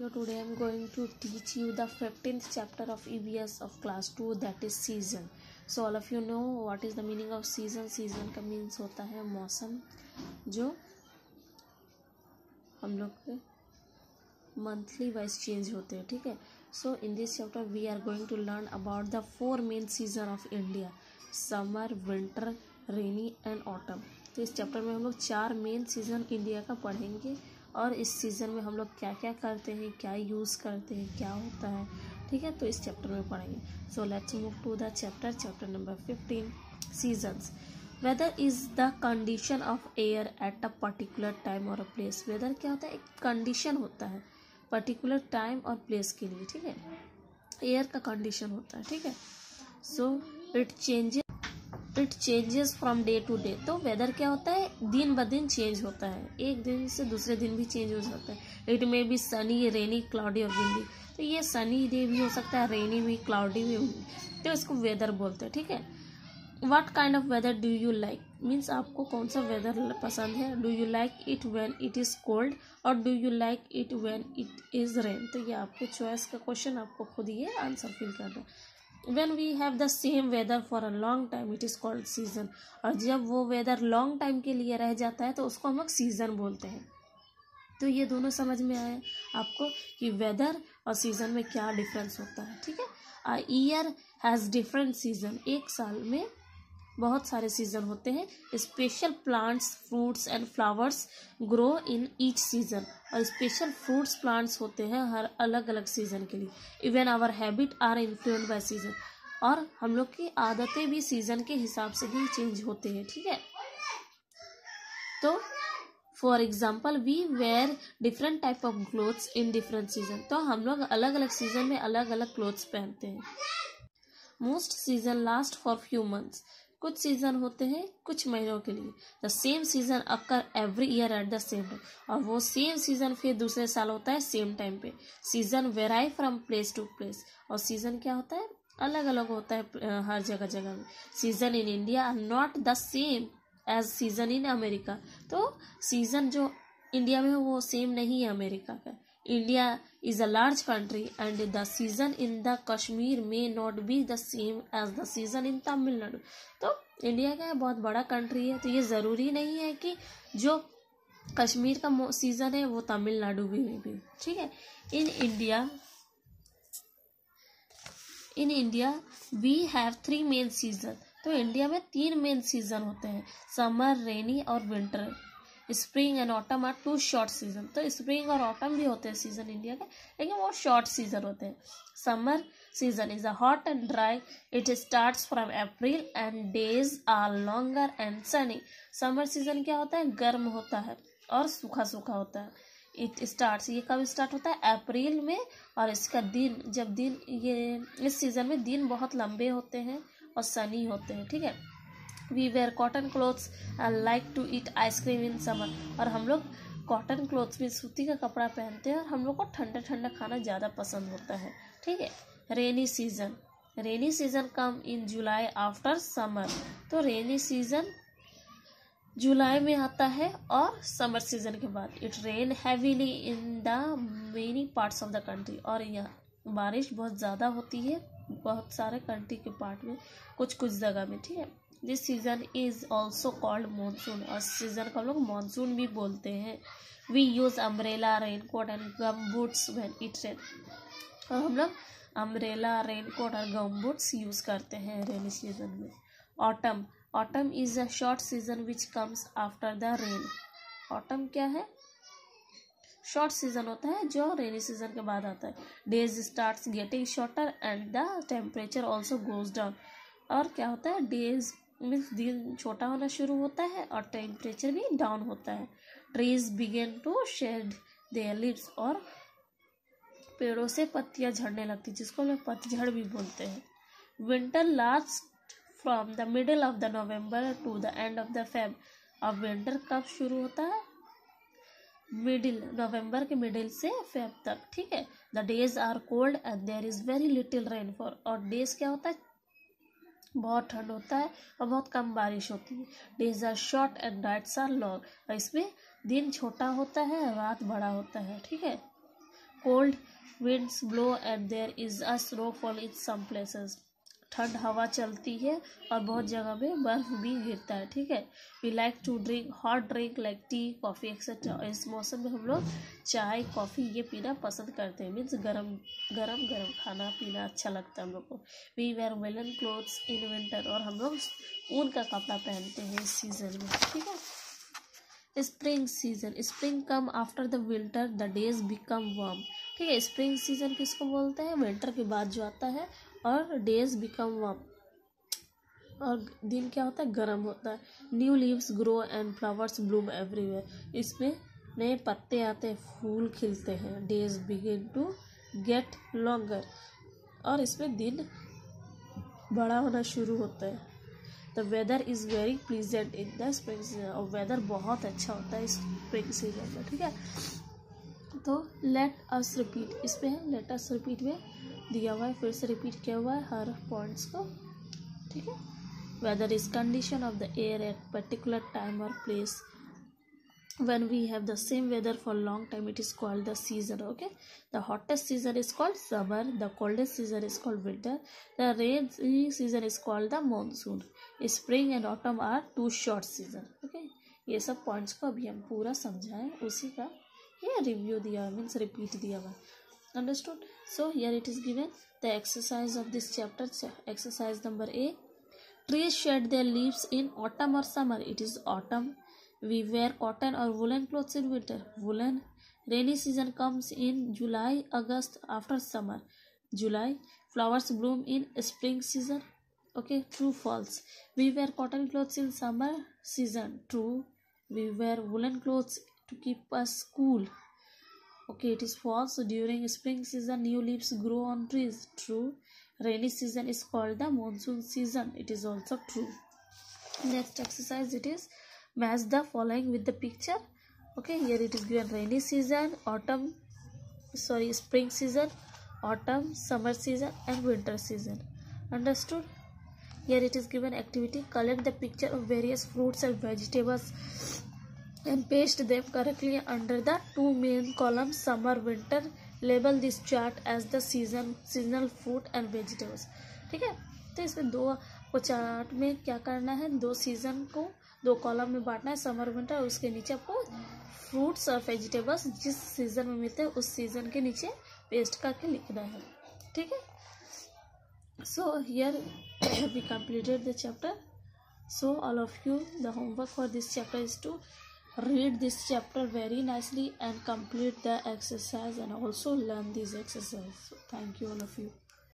So today I am going to teach you the 15th chapter of EVS of class 2, that is season. So all of you know what is the meaning of season. Season का means होता है मौसम जो हम लोग के monthly wise change होते हैं, ठीक है. So in this chapter we are going to learn about the 4 main season of India: summer, winter, rainy and autumn. तो इस चैप्टर में हम लोग 4 मेन सीजन इंडिया का पढ़ेंगे और इस सीज़न में हम लोग क्या क्या करते हैं, क्या यूज़ करते हैं, क्या होता है, ठीक है. तो इस चैप्टर में पढ़ेंगे. So let's move to the chapter number 15, seasons. Weather is the condition of air at a particular time और अ प्लेस. वेदर क्या होता है? एक कंडीशन होता है पर्टिकुलर टाइम और प्लेस के लिए, ठीक है. एयर का कंडीशन होता है, ठीक है. So it changes from day to day. तो वेदर क्या होता है? दिन ब दिन चेंज होता है, एक दिन से दूसरे दिन भी चेंज हो सकता है. It may be Sunny, rainy, cloudy और विंडी. तो ये सनी डे भी हो सकता है, रेनी भी, क्लाउडी भी, तो इसको वेदर बोलते हैं, ठीक है. What kind of weather do you like means आपको कौन सा वेदर पसंद है. Do you like it when it is cold और do you like it when it is rain. तो ये आपके चॉइस का क्वेश्चन, आपको खुद ये आंसर फिल करना है. When we have the same weather for a long time it is called season. और जब वो वेदर लॉन्ग टाइम के लिए रह जाता है तो उसको हम लोग सीजन बोलते हैं. तो ये दोनों समझ में आए आपको कि वेदर और सीजन में क्या डिफरेंस होता है, ठीक है. A year has different season. एक साल में बहुत सारे सीजन होते हैं. Special plants, fruits and flowers grow in each season. और स्पेशल फ्रूट्स, प्लांट्स होते हैं हर अलग अलग सीजन के लिए. Even our habit are influenced by season. और हम लोग की आदतें भी सीजन के हिसाब से ही चेंज होते हैं, ठीक है. तो for example we wear different type of clothes in different season. तो हम लोग अलग अलग सीजन में अलग अलग क्लोथ्स पहनते हैं. Most season last for few months. कुछ सीजन होते हैं कुछ महीनों के लिए. The same season occur every year at the same time. और वो सेम सीजन फिर दूसरे साल होता है सेम टाइम पे. Season vary from place to place. और सीजन क्या होता है? अलग अलग होता है हर जगह जगह में. Season in India are not the same as season in America. तो सीजन जो इंडिया में है वो सेम नहीं है अमेरिका का. India is a large country and the season in the Kashmir may not be the same as the season in Tamil Nadu. तो India का बहुत बड़ा कंट्री है, तो ये ज़रूरी नहीं है कि जो कश्मीर का सीज़न है वो तमिलनाडु में भी, ठीक है. In India we have 3 main season. तो इंडिया में 3 मेन सीजन होते हैं: समर, रेनी और winter. Spring and autumn are 2 short season. तो स्प्रिंग और ऑटम भी होते हैं सीजन इंडिया के, लेकिन वो शॉर्ट सीजन होते हैं. Summer season is a hot and dry. It starts from April and days are longer and sunny. Summer season क्या होता है? गर्म होता है और सूखा सूखा होता है. इट स्टार्ट्स, ये कब स्टार्ट होता है? अप्रैल में. और इसका दिन ये इस सीजन में दिन बहुत लंबे होते हैं और सनी होते हैं, ठीक है. We wear cotton clothes and like to eat ice cream in summer. और हम लोग कॉटन क्लोथ्स में सूती का कपड़ा पहनते हैं और हम लोग को ठंडा ठंडा खाना ज़्यादा पसंद होता है, ठीक है. रेनी सीजन कम इन जुलाई आफ्टर समर. तो रेनी सीजन जुलाई में आता है और समर सीजन के बाद. It rain heavily in the many parts of the country. और यहाँ बारिश बहुत ज़्यादा होती है बहुत सारे कंट्री के पार्ट में, कुछ कुछ जगह में, ठीक है. This season is also called monsoon. और सीजन को हम लोग मानसून भी बोलते हैं. We use umbrella, raincoat and gum boots when it rain. और हम लोग अम्ब्रेला, रेनकोट और गम बूट्स यूज करते हैं रेनी सीजन में. Autumn is a short season which comes after the rain. Autumn क्या है? शॉर्ट सीजन होता है जो रेनी सीजन के बाद आता है. Days starts getting shorter and the temperature also goes down. और क्या होता है? डेज मीन्स दिन छोटा होना शुरू होता है और टेम्परेचर भी डाउन होता है. Trees begin to shed their leaves. और पेड़ों से पत्तियां झड़ने लगती है, जिसको हम पतझड़ भी बोलते हैं. Winter last from the middle of the November to the end of the Feb. अब विंटर कब शुरू होता है? नवंबर के मिडिल से फेब तक, ठीक है. The days are cold and there is very little rainfall. और डेज क्या होता है? बहुत ठंड होता है और बहुत कम बारिश होती है. Days are short and nights are long. और इसमें दिन छोटा होता है रात बड़ा होता है, ठीक है. cold winds blow and there is a snowfall in some places. ठंड हवा चलती है और बहुत जगह पे बर्फ भी गिरता है, ठीक है. We like to drink hot drink like tea, coffee etcetera. इस मौसम में हम लोग चाय, कॉफ़ी ये पीना पसंद करते हैं. मीन्स गरम गरम खाना पीना अच्छा लगता है हम लोग को. We wear woollen clothes in winter, और हम लोग ऊन का कपड़ा पहनते हैं इस सीज़न में, ठीक है. Spring season. Spring come after the winter, the days become warm. ठीक है, स्प्रिंग सीजन किसको बोलते हैं? विंटर के बाद जो आता है, और डेज बिकम वार्म, और दिन क्या होता है? गर्म होता है. New leaves grow and flowers bloom everywhere. इसमें नए पत्ते आते हैं, फूल खिलते हैं. Days begin to get longer, और इसमें दिन बड़ा होना शुरू होता है. The weather is very pleasant in the spring season, और वेदर बहुत अच्छा होता है इस स्प्रिंग सीजन में, ठीक है. तो लेट अस रिपीट, इस पे है लेट अस रिपीट में दिया हुआ है, फिर से रिपीट किया हुआ है हर पॉइंट्स को, ठीक है. Weather is condition of the air at particular time और place. When we have the same weather for long time, it is called the season. Okay, the hottest season is called summer, the coldest season is called winter, the rainy season is called the monsoon. Spring and autumn are two short season. Okay, ये सब points को अभी हम पूरा समझाएं, उसी का ये रिव्यू दिया, मीन्स रिपीट दिया हुआ. Understood. So here it is given the exercise of this chapter. Exercise number A. Trees shed their leaves in autumn or summer. It is autumn. We wear cotton or woolen clothes in winter. Woolen. Rainy season comes in July, August, after summer. July. Flowers bloom in spring season. Okay, true, false. We wear cotton clothes in summer season. True. We wear woolen clothes to keep us cool. Okay, it is false. During spring season, new leaves grow on trees. True. Rainy season is called the monsoon season. It is also true. Next exercise, it is match the following with the picture. Okay, here it is given rainy season, spring season, autumn, summer season, and winter season. Understood. Here it is given activity. Collect the picture of various fruits and vegetables and paste them correctly under the two main columns summer, winter. Label this chart as the seasonal fruit and vegetables. ठीक है, तो इसमें दो को chart में क्या करना है, दो सीजन को दो कॉलम में बांटना है, समर विंटर, और उसके नीचे आपको फ्रूट्स और वेजिटेबल्स जिस सीजन में मिलते हैं उस सीजन के नीचे पेस्ट करके लिखना है, ठीक है. So here we completed the chapter. So all of you, the homework for this chapter is to read this chapter very nicely and complete the exercise and also learn these exercises. So thank you all of you.